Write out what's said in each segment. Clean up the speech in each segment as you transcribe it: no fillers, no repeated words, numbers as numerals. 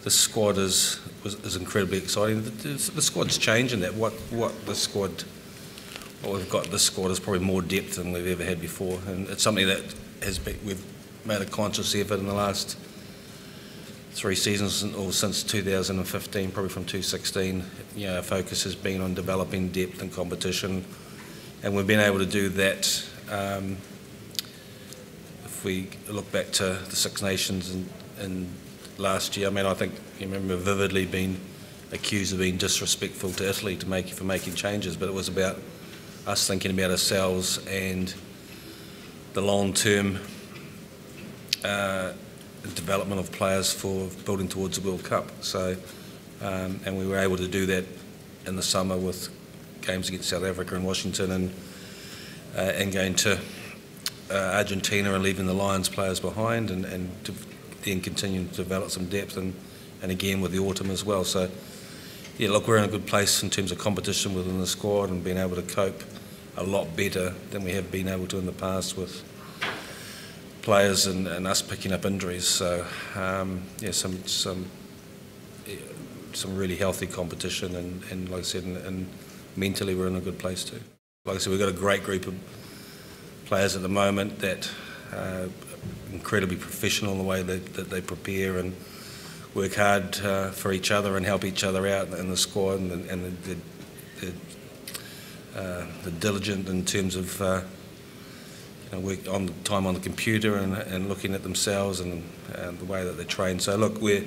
the squad is incredibly exciting. The squad's changing. That what we've got. This squad is probably more depth than we've ever had before, and it's something that we've made a conscious effort in the last 3 seasons, or since 2015, probably from 2016. Our focus has been on developing depth and competition, and we've been able to do that. If we look back to the Six Nations and last year, I mean, I think you remember vividly being accused of being disrespectful to Italy for making changes, but it was about us thinking about ourselves and the long-term development of players for building towards the World Cup. So, and we were able to do that in the summer with games against South Africa and Washington, and going to Argentina and leaving the Lions players behind, and then continuing to develop some depth, and again with the autumn as well. So, yeah, look, we're in a good place in terms of competition within the squad and being able to cope a lot better than we have been able to in the past with players and us picking up injuries. So, yeah, some really healthy competition, and like I said, and mentally we're in a good place too. Like I said, we've got a great group of players at the moment that are incredibly professional in the way that they prepare and work hard for each other and help each other out in the squad, and the diligent in terms of work on time on the computer and looking at themselves and the way that they train. So look, like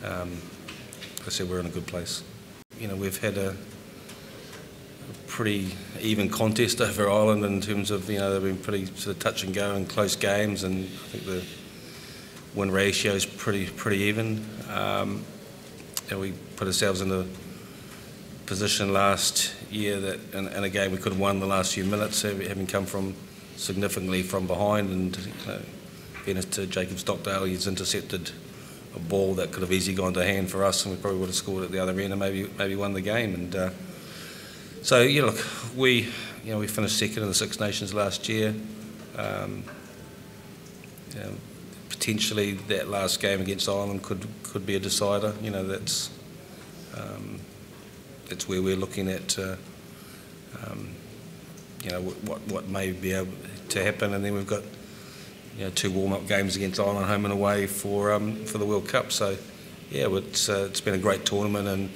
I said, we're in a good place. We've had a pretty even contest over Ireland in terms of, they've been pretty sort of touch and go and close games, and I think the win ratio is pretty even. We put ourselves in a position last year that in a game we could have won the last few minutes, having come from significantly from behind, and fairness to Jacob Stockdale, he's intercepted a ball that could have easily gone to hand for us, and we probably would have scored at the other end and maybe won the game. And so, look, we finished second in the Six Nations last year. Potentially that last game against Ireland could be a decider. That's where we're looking at. What may be able to happen, and then we've got 2 warm-up games against Ireland, home and away, for the World Cup. So yeah, it's been a great tournament, and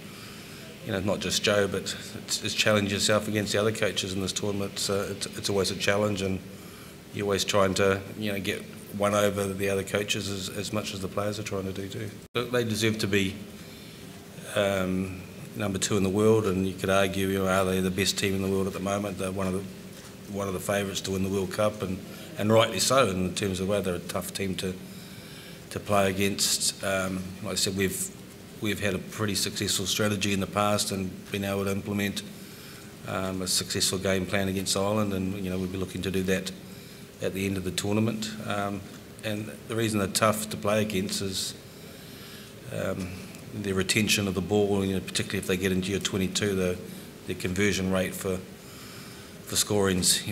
not just Joe, but it's challenging yourself against the other coaches in this tournament. So it's always a challenge, and you're always trying to get one over the other coaches as much as the players are trying to do too. They deserve to be number 2 in the world, and you could argue, are they the best team in the world at the moment? They're one of the favourites to win the World Cup, and rightly so, in terms of whether they're a tough team to play against. Like I said, we've had a pretty successful strategy in the past and been able to implement a successful game plan against Ireland, and we'll be looking to do that at the end of the tournament. And the reason they're tough to play against is their retention of the ball, particularly if they get into your 22, their conversion rate for scoring's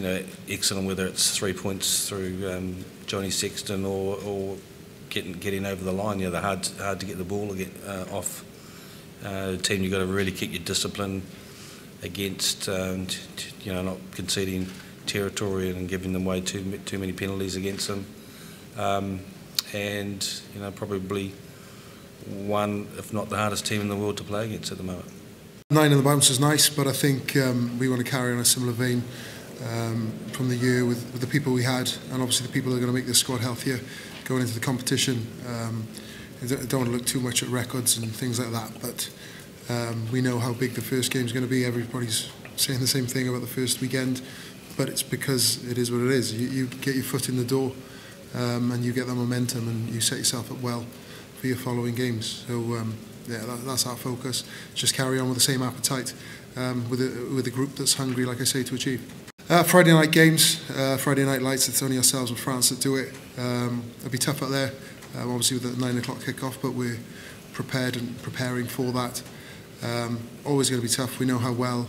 excellent, whether it's 3 points through Johnny Sexton or getting over the line. They're hard to get the ball off the team. You've got to really keep your discipline against not conceding territory and giving them way too many penalties against them, and probably one, if not the hardest team in the world to play against at the moment. 9 on the bounce is nice, but I think we want to carry on a similar vein from the year with the people we had, and obviously the people that are going to make this squad healthier going into the competition. I don't want to look too much at records and things like that, but we know how big the first game is going to be. Everybody's saying the same thing about the first weekend, but it's because it is what it is. You get your foot in the door, and you get that momentum, and you set yourself up well for your following games. So yeah, that's our focus. Just carry on with the same appetite with a group that's hungry, like I say, to achieve. Friday night games, Friday night lights. It's only ourselves and France that do it. It'll be tough out there, obviously with the 9 o'clock kick-off, but we're prepared and preparing for that. Always going to be tough. We know how well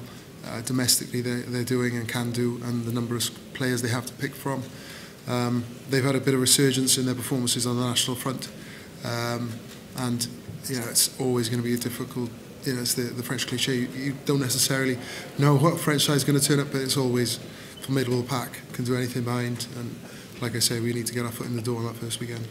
domestically they're doing and can do, and the number of players they have to pick from. They've had a bit of resurgence in their performances on the national front, and it's always going to be a difficult. It's the French cliche. You don't necessarily know what French side is going to turn up, but it's always formidable pack, can do anything behind. And like I say, we need to get our foot in the door on that first weekend.